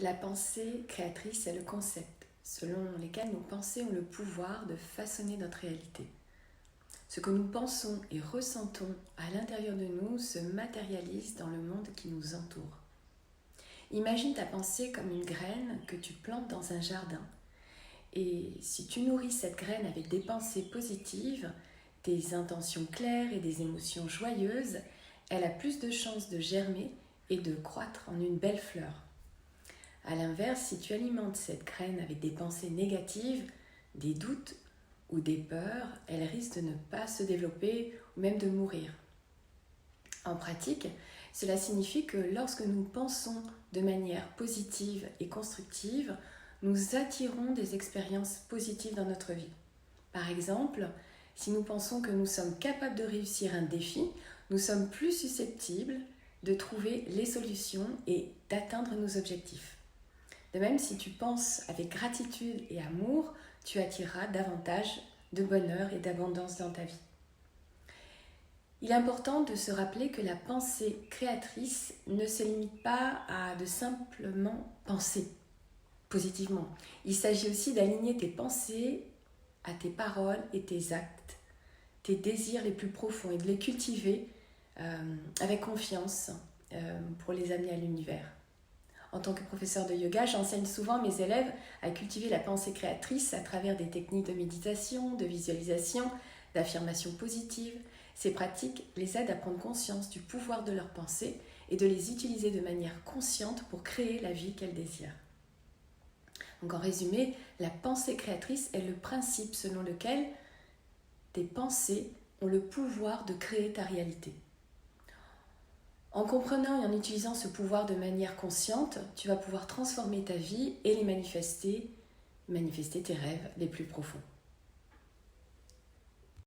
La pensée créatrice est le concept selon lequel nos pensées ont le pouvoir de façonner notre réalité. Ce que nous pensons et ressentons à l'intérieur de nous se matérialise dans le monde qui nous entoure. Imagine ta pensée comme une graine que tu plantes dans un jardin. Et si tu nourris cette graine avec des pensées positives, des intentions claires et des émotions joyeuses, elle a plus de chances de germer et de croître en une belle fleur. A l'inverse, si tu alimentes cette graine avec des pensées négatives, des doutes ou des peurs, elle risque de ne pas se développer ou même de mourir. En pratique, cela signifie que lorsque nous pensons de manière positive et constructive, nous attirons des expériences positives dans notre vie. Par exemple, si nous pensons que nous sommes capables de réussir un défi, nous sommes plus susceptibles de trouver les solutions et d'atteindre nos objectifs. De même, si tu penses avec gratitude et amour, tu attireras davantage de bonheur et d'abondance dans ta vie. Il est important de se rappeler que la pensée créatrice ne se limite pas à de simplement penser positivement. Il s'agit aussi d'aligner tes pensées à tes paroles et tes actes, tes désirs les plus profonds et de les cultiver avec confiance pour les amener à l'univers. En tant que professeur de yoga, j'enseigne souvent à mes élèves à cultiver la pensée créatrice à travers des techniques de méditation, de visualisation, d'affirmation positive. Ces pratiques les aident à prendre conscience du pouvoir de leurs pensées et de les utiliser de manière consciente pour créer la vie qu'elles désirent. Donc en résumé, la pensée créatrice est le principe selon lequel tes pensées ont le pouvoir de créer ta réalité. En comprenant et en utilisant ce pouvoir de manière consciente, tu vas pouvoir transformer ta vie et manifester tes rêves les plus profonds.